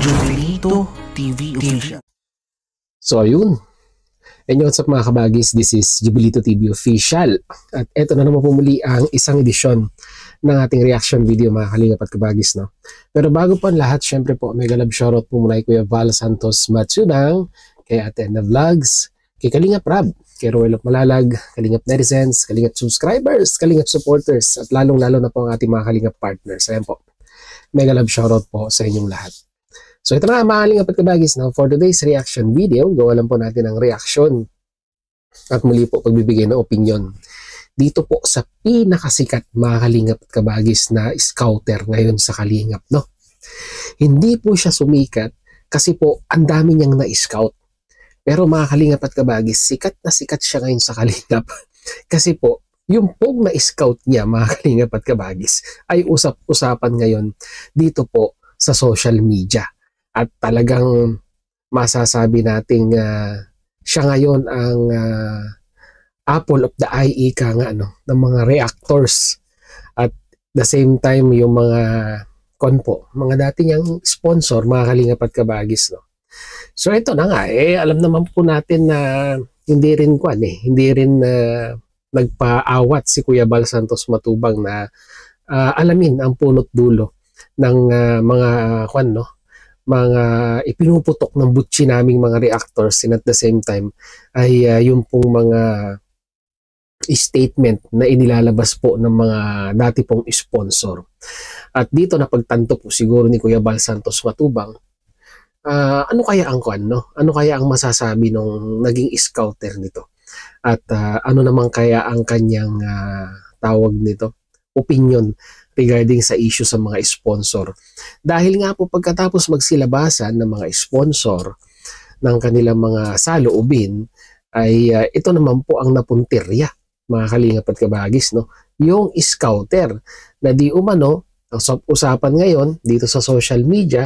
Jubilito TV Official. So ayun. And what's up mga kabagis, this is Jubilito TV Official. At eto na naman po muli ang isang edisyon ng ating reaction video mga kalingap at kabagis. No? Pero bago po ang lahat, syempre po mega love shoutout po muna kay Kuya Val Santos Matsudang, kay Ate Anna Vlogs, kay Kalingap Rab, kay Roel of Malalag, Kalingap Netizens, Kalingap Subscribers, Kalingap Supporters, at lalong-lalo na po ang ating mga Kalingap Partners. Ayan po, mega love shoutout po sa inyong lahat. So ito na mga Kalingap at kabagis, no? For today's reaction video, gawa lang po natin ang reaction at muli po pagbibigay ng opinion dito po sa pinakasikat mga Kalingap at kabagis na scouter ngayon sa Kalingap, no? Hindi po siya sumikat kasi po ang dami niyang na-scout. Pero mga Kalingap at kabagis, sikat na sikat siya ngayon sa Kalingap kasi po yung pong na-scout niya mga Kalingap at kabagis ay usap-usapan ngayon dito po sa social media. At talagang masasabi nating siya ngayon ang apple of the eye ika nga ng mga reactors. At the same time yung mga mga dati niyang sponsor, mga Kalingap at kabagis, no. So ito na nga alam naman po natin na hindi rin nagpaawat si Kuya Val Santos Matubang na alamin ang punot dulo ng mga ipinuputok ng butchi naming mga reactors, and at the same time ay yung pong mga statement na inilalabas po ng mga dati pong sponsor. At dito napagtanto po siguro ni Kuya Val Santos Matubang, ano kaya ang ano kaya ang masasabi nung naging scouter nito? At ano naman kaya ang kanyang tawag nito? Opinion regarding sa issue sa mga sponsor. Dahil nga po pagkatapos magsilabasan ng mga sponsor ng kanilang mga saloobin ay ito naman po ang napuntirya mga Kalingap at kabagis, no? Yung scouter na di umano ang usapan ngayon dito sa social media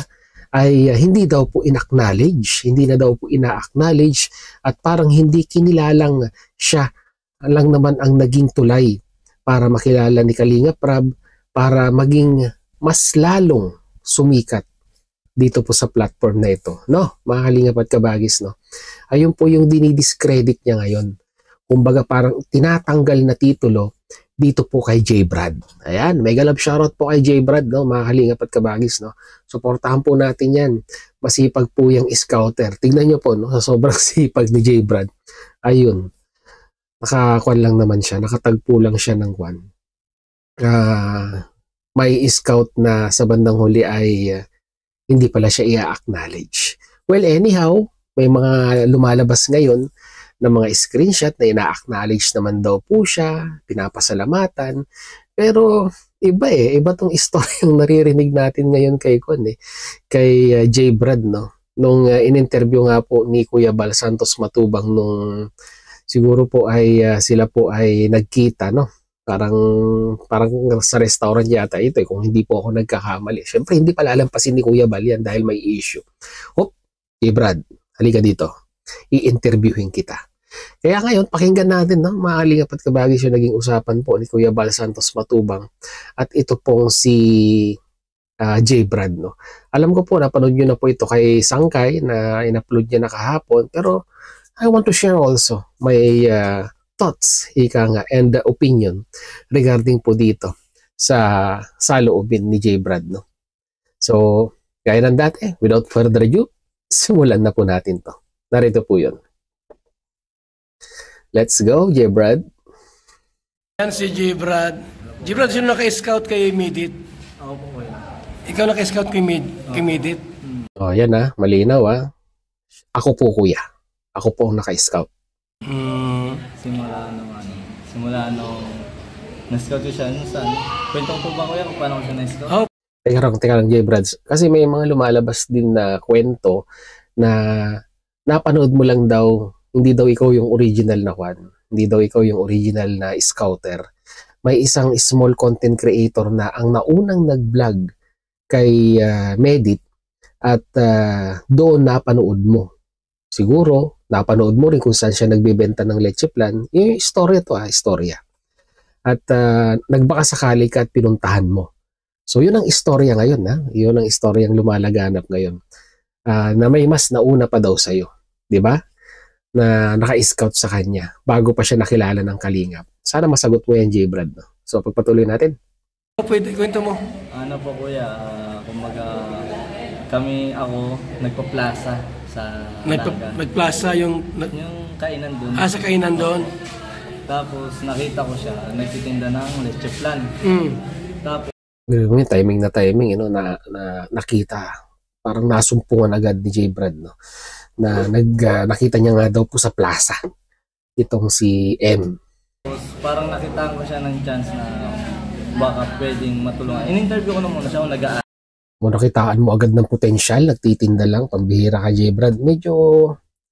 ay hindi daw po in-acknowledge, hindi na daw po ina-acknowledge at parang hindi kinilalang siya lang naman ang naging tulay para makilala ni Kalingap Rab, para maging mas lalong sumikat dito po sa platform na ito, no? Mga Kalingap at kabagis, no? Ayun po yung dinidiscredit niya ngayon. Kumbaga parang tinatanggal na titulo dito po kay J. Brad. Ayan, mega love shoutout po kay J. Brad, no? Mga Kalingap at kabagis, no? Suportahan po natin yan. Masipag po yung scouter. Tignan nyo po, no? Sa sobrang sipag ni J. Brad. Ayun. Nakakuan lang naman siya. Nakatagpo lang siya ng kwan. May scout na sa bandang huli ay hindi pala siya i-acknowledge. Well, anyhow, may mga lumalabas ngayon na mga screenshot na ina-acknowledge naman daw po siya, pinapasalamatan. Pero iba tong istoryang naririnig natin ngayon kay kay J. Brad, no? Nung in-interview nga po ni Kuya Val Santos Matubang nung siguro po ay sila po ay nagkita, no? Parang sa restaurant yata ito kung hindi po ako nagkakamali. Syempre hindi pala lalampasin ni Kuya Val yan dahil may issue. Hop, J. Brad, halika dito. I-interviewin kita. Kaya ngayon, pakinggan natin, no? Mga Kalingap at kabagis yung naging usapan po ni Kuya Val Santos Matubang. At ito pong si J. Brad, no? Alam ko po, napanood nyo na po ito kay Sangkay na in-upload niya na kahapon. Pero I want to share also my thoughts, and opinion regarding po dito sa saloobin ni J. Brad, no? So, gaya ng dati, without further ado, simulan na po natin to. Narito po yun. Let's go, J. Brad. Yan si J. Brad. J. Brad, sino naka-scout kay Midit? Ako po kayo. Ikaw naka-scout kay Midit? Oh, yan malinaw Ako po kuya. Ako po ang naka-scout. Simula nung na-scout ko siya, saan? Kwento ko ba kuya kung paano ko siya na-scout? Oh. Teka lang J. Brad. Kasi may mga lumalabas din na kwento na napanood mo lang daw, hindi daw ikaw yung original na hindi daw ikaw yung original na scouter. May isang small content creator na ang naunang nag-vlog kay Medit at doon napanood mo. Siguro, napanood mo rin kung saan siya nagbebenta ng leche plan. Yung istorya to istorya. At nagbaka sakali ka at pinuntahan mo. So yun ang istorya ngayon Yun ang istoryang lumalaganap ngayon. na may mas nauna pa daw sa'yo. Di ba? Na naka-scout sa kanya bago pa siya nakilala ng Kalingap. Sana masagot mo yan, J. Brad. No? So, pagpatuloy natin. Pwede, kwento mo. Ano po kuya, kumbaga ako nagpa-plaza sa Naga. Nagplaza yung Yung kainan dun. sa kainan doon. Tapos nakita ko siya, nagtitinda ng leche flan. Tapos Yung timing na timing, na nakita. Parang nasumpungan agad ni J. Brad, no? Na nakita niya nga daw po sa plaza itong si M. parang nakitaan ko siya ng chance na baka pwedeng matulungan. In-interview ko na muna siya kung nag-aaral. Kung nakitaan mo agad ng potensyal, nagtitinda lang, pambihira ka, J. Brad, medyo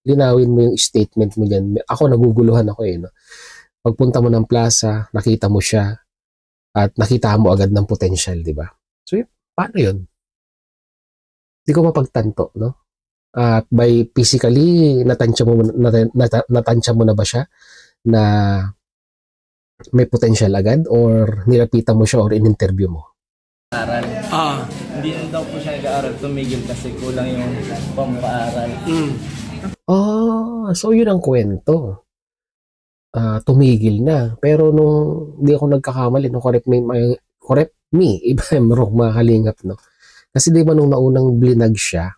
linawin mo yung statement mo dyan. Ako, naguguluhan ako no? Pagpunta mo ng plaza, nakita mo siya, at nakita mo agad ng potensyal, di ba? So, paano yun? Hindi ko mapagtanto, no? At by physically, natansya mo na ba siya na may potential agad, or nilapitan mo siya or in-interview mo? Aral. Hindi na daw po siya nag-aaral, tumigil kasi kulang yung pampaaral. So yun ang kwento. Tumigil na. Pero nung hindi ako nagkakamali, correct me, if I'm wrong, mga Kalingap, no? Kasi di ba nung naunang blinag siya,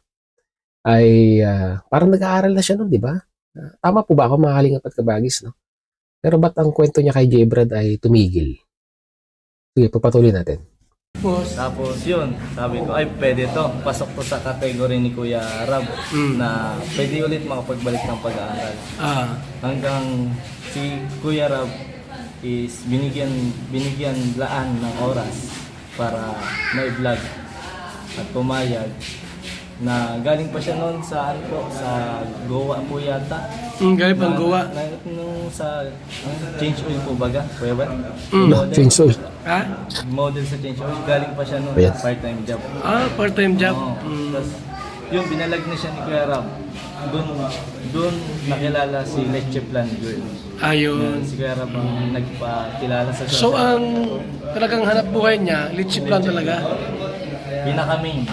ay parang nag-aaral na siya nun, di ba? Tama po ba ako, mga Kalingap at Kabagis, no? Pero ba't ang kwento niya kay J. Brad ay tumigil? Sige, papatuloy natin. Tapos yun, sabi ko, ay pwede to. Pasok to sa category ni Kuya Rab na pwede ulit makapagbalik ng pag-aaral. Hanggang si Kuya Rab is binigyan laan ng oras para ma-vlog at pumayag na galing pa siya noon sa sa Goa po yata. Galing pang Goa. Nung sa Change Oil po baga, Kuya Bat? Change Oil. Model sa Change Oil, galing pa siya noon sa part-time job. Part-time job. Tapos yun, binalag na siya ni Kuya Rab. Doon nakilala si Leche Plan Girl. Ayun. Si Kuya Rab ang nagpakilala sa So ang talagang hanap buhay niya, Leche Plan talaga? Pinakaming.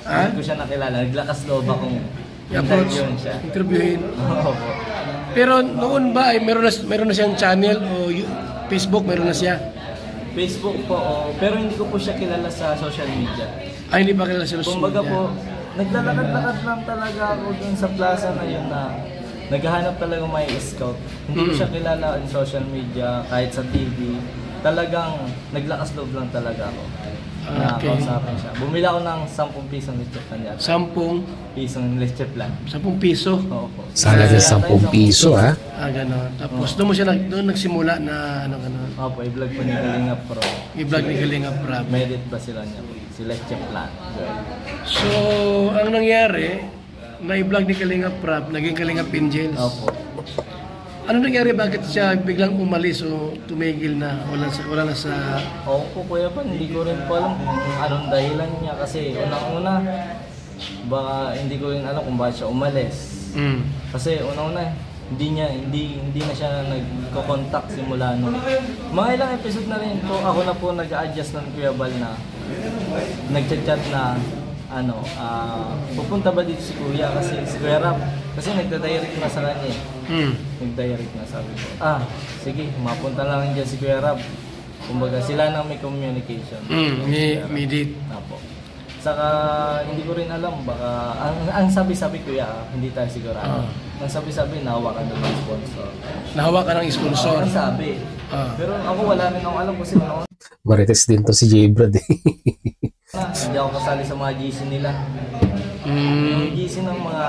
Hindi ko siya nakilala. Naglakas loob akong i-approach, interviewin. Opo. Pero noon ba ay meron na siyang channel o Facebook, meron na siya? Facebook po, pero hindi ko po siya kilala sa social media. Hindi pa kilala sa social media? Kumbaga po, naglalakad-lakad lang talaga ako dun sa plaza na yun na naghahanap talaga may scout. Hindi ko siya kilala in social media, kahit sa TV. Talagang naglakas loob lang talaga ako. Nakausapin siya. Bumili ako ng 10 pisong leche plan yata. 10 pisong leche plan. 10 piso? Opo. Sana din 10 piso, ha? Ganon. Tapos doon nagsimula na ganon. Opo, i-vlog po ni Kalingap Pro. I-vlog ni Kalingap Pro. Medit ba sila niya? Si leche plan. So, ang nangyari, na-vlog ni Kalingap Pro, naging Kalingap Angels. Opo. Ano nangyari? Bakit siya biglang umalis o tumigil na? Wala na sa... Oo po, Kuya Pan, hindi ko rin po alam kung anong dahilan niya. Kasi unang-una, baka hindi ko rin alam kung bakit siya umalis. Kasi unang-una, hindi na siya nagko-contact simula nung mga ilang episode na rin po. Ako na po nag-a-adjust ng Kuya Bal na nagchat-chat na pupunta ba dito si Kuya kasi si Kuya Rab kasi nagda-direct na sa kanya nag-direct na, sabi ko sige, mapunta lang dyan si Kuya Rab, kumbaga sila nang may communication may date. Apo. Saka hindi ko rin alam, baka ang sabi-sabi Kuya, hindi tayo sigurado. Ang sabi-sabi, nahawa ka ng sponsor. Nahawa ka ng sponsor? Ang sabi. Pero ako wala rin akong alam kasi noon. Marites din to si J. Brad. Hindi ako kasali sa mga GC nila. Yung GC ng mga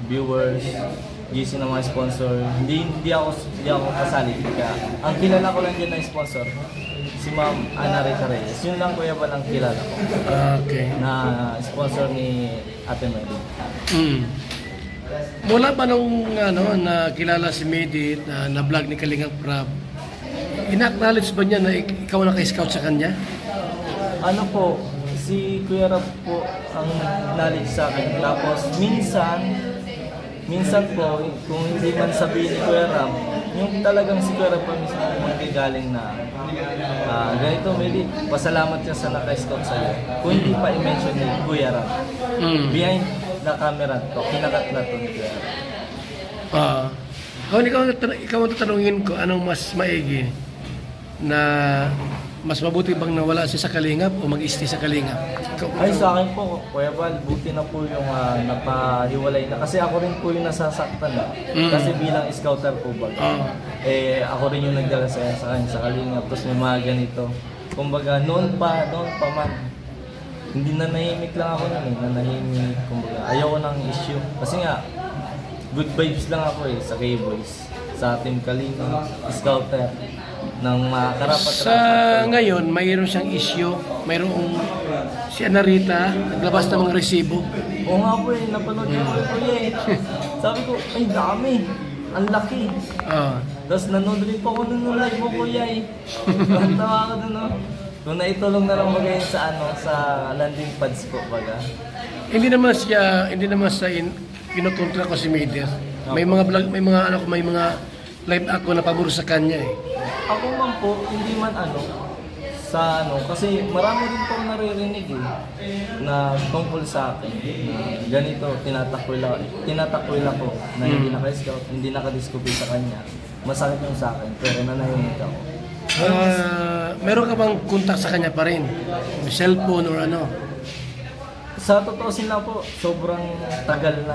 viewers, GC ng mga sponsor, hindi ako kasali. Kaya ang kilala ko lang din na sponsor, si Ma'am Ana Rita Reyes. Yun lang Kuya Bal ang kilala ko. Okay. Na sponsor ni Ate Medi. Mula pa nung nakilala si Medit, na vlog ni Kalingap Rab, ina-acknowledge ba niya na ikaw naka-scout sa kanya? Ano po, si Kuya Rab po ang knowledge sa akin. Tapos minsan po, kung hindi man sabihin ni Kuya Rab, yung talagang si Kuya Rab pa mismo magagaling na ganito, Medi, pasalamat ka sa naka-scout sa'yo. Kung hindi pa i-mention ni Kuya Rab. na camera to, kinakat na to ni Kuya Rab. Kung ikaw ang tatanungin ko, anong mas maigi na mas mabuti bang nawala siya sa Kalingap o mag-stay sa Kalingap? Ay, sa akin po, Kuya Val, buti na po yung napahiwalay na. Kasi ako rin po yung nasasaktan. Kasi bilang scouter po ba, ako rin yung nagdala sa kanya sa Kalingap. Tapos may mga ganito. Kumbaga, noon pa man, hindi na nahimik lang ako nun nanahimik. Kumbaga, ayaw ko ng issue. Kasi nga, good vibes lang ako sa K-Boys. Sa Team Kalingap, scouter ng mga karapat-rapat. Sa ngayon, mayroon siyang issue, mayroong si Anarita, naglabas ng mga resibo. Oo nga po napanood ko po Sabi ko, ay dami, ang laki. Tapos nanood rin po ako nung live mo Kuya Ang tawa ko dun Kung naitulong na lang magayon sa sa landing pads po baga. Hindi naman sa kinukontra ko si Media. May mga vlog, may mga live ako na pabor sa kanya Ako man po, hindi man kasi marami din po naririnig na tungkol sa akin. Ganito, tinatakwil ako na hindi naka-scout, hindi naka-discover sa kanya. Masakit yung sa akin, pero nanahimik ako. Meron ka bang contact sa kanya pa rin? Cellphone or ano? Sa totoo sila po, sobrang tagal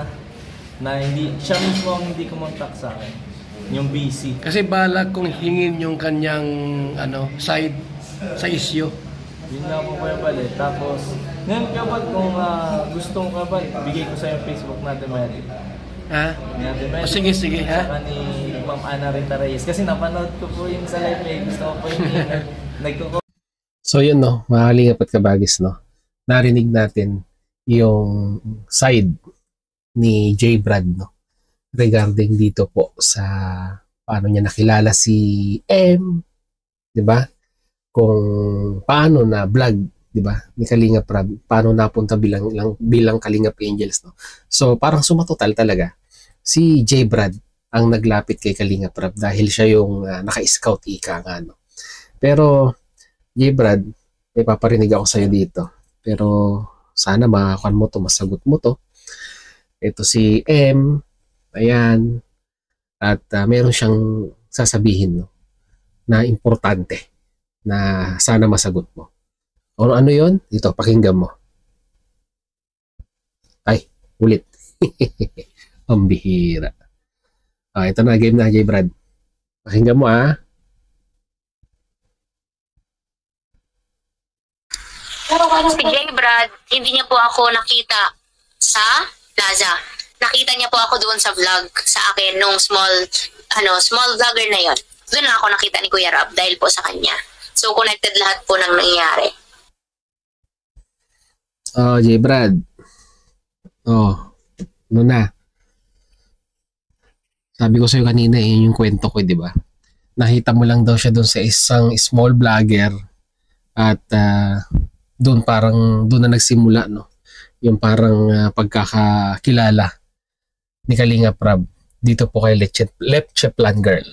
na hindi, siya mismo ang hindi kumontak sa akin. Yung busy. Kasi balak kong hingin yung kanyang side sa issue. Yun nga po Kuya Bal Tapos, ngayon Kuya Bal, kung gusto mo Kuya Bal, bigay ko sa yung Facebook natin Mary. Ha? Sige. Saka ni Ma'am Ana Rita Reyes. Kasi napanood ko po yung sa live Gusto ko po yung nagkuko. So yun mga Kalingap at Kabagis narinig natin yung side ni J. Brad regarding dito po sa paano niya nakilala si M, 'di ba? Kung paano na vlog, 'di ba? Ni Kalingap Rab, paano napunta bilang Kalingap Angels So parang sumatotal talaga. Si J. Brad ang naglapit kay Kalingap Rab dahil siya yung naka-scout nga Pero J. Brad, may paparinig ako sa iyo dito. Pero sana makakuan mo to, masagot mo to. Ito si M, ayan, at meron siyang sasabihin na importante na sana masagot mo. Ano yon? Dito, pakinggan mo. Ay, ulit. Ang bihira. Ito na, game na, J. Brad. Pakinggan mo Si J. Brad, hindi niya po ako nakita sa plaza. Nakita niya po ako doon sa vlog sa akin nung small vlogger na yon. Doon na ako nakita ni Kuya Rab dahil po sa kanya. So connected lahat po ng nangyayari. J. Brad. Ano na? Sabi ko sa'yo kanina yung kwento ko, di ba? Nakita mo lang daw siya doon sa isang small vlogger at doon na nagsimula yung parang pagkakakilala ni Kalingap Rab dito po kay Lepche Plan Girl.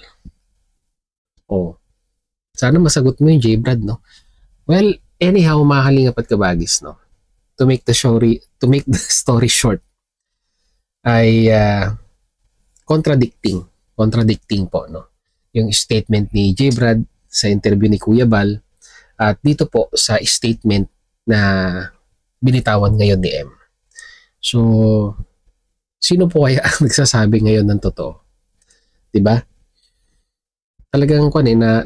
Sana masagot mo yung J. Brad Well, anyhow mga Kalingap at Kabagis to make the story short ay contradicting po yung statement ni J. Brad sa interview ni Kuya Bal at dito po sa statement na binitawan ngayon ni M. So, sino po kaya ang nagsasabi ngayon ng totoo? 'Di ba? Talagang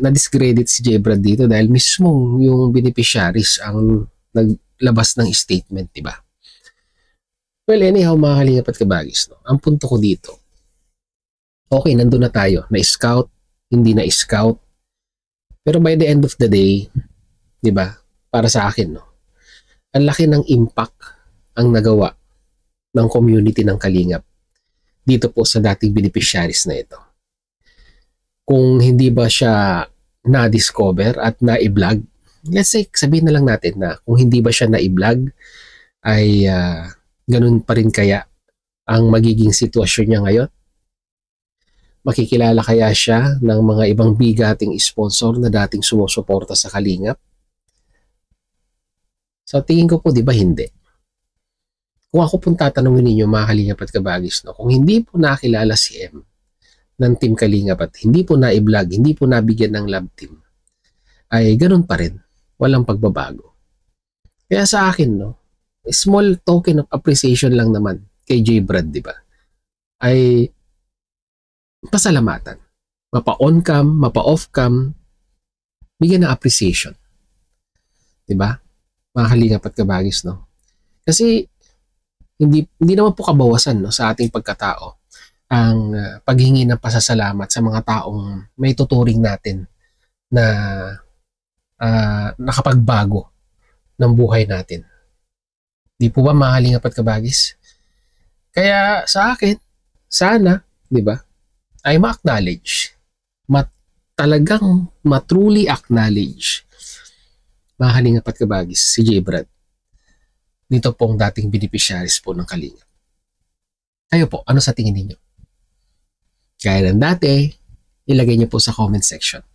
na-discredit si J. Brad dito dahil mismo yung beneficiaries ang naglabas ng statement, 'di ba? Well, anyhow, mga Kalingap at Kabagis, ang punto ko dito, okay, nandun na tayo, na-scout, hindi na-scout, pero by the end of the day, 'di ba? Para sa akin, ang laki ng impact ang nagawa ng community ng Kalingap dito po sa dating beneficiaries na ito. Kung hindi ba siya na-discover at na-i-vlog, let's say, sabihin na lang natin na kung hindi ba siya na-i-vlog, ay ganun pa rin kaya ang magiging sitwasyon niya ngayon? Makikilala kaya siya ng mga ibang bigating sponsor na dating sumusuporta sa Kalingap? So tingin ko po, di ba hindi? kung ako pong tatanungin ninyo mga Kalingap at Kabagis, no, kung hindi po nakilala si M ng Team Kalingap at hindi po na-i-vlog, hindi po nabigyan ng love team, ay ganun pa rin. Walang pagbabago. Kaya sa akin, no, small token of appreciation lang naman kay J. Brad, di ba? Ay pasalamatan. Mapa-on cam, mapa-off cam, bigyan ng appreciation. Di ba? Mga Kalingap at Kabagis, no? Kasi hindi naman po kabawasan, no, sa ating pagkatao ang paghingi ng pasasalamat sa mga taong may tuturing natin na nakapagbago ng buhay natin. Di po ba mga Kalingap at Kabagis? Kaya sa akin, sana, di ba, ay ma-acknowledge, talagang matruly acknowledge mga Kalingap at Kabagis si J. Brad. Dito pong dating beneficiaries po ng Kalingap. Kayo po, ano sa tingin ninyo? Kaya ng dati, ilagay niyo po sa comment section.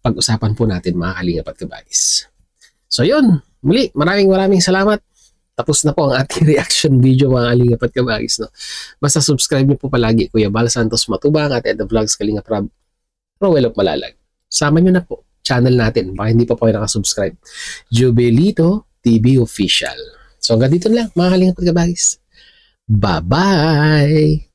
Pag-usapan po natin mga Kalingap at Kabagis. So yun, muli, maraming salamat. Tapos na po ang ating reaction video mga Kalingap at Kabagis. No? Basta subscribe niyo po palagi, Kuya Bal Santos Matubang at Ed Vlogs Kalingap Rab, Rowell of Malalag. Sama niyo na po, channel natin. Baka hindi pa po kayo nakasubscribe. Jubilito TV Official. So hanggang dito lang mga Kalingap at Kabagis. Bye-bye!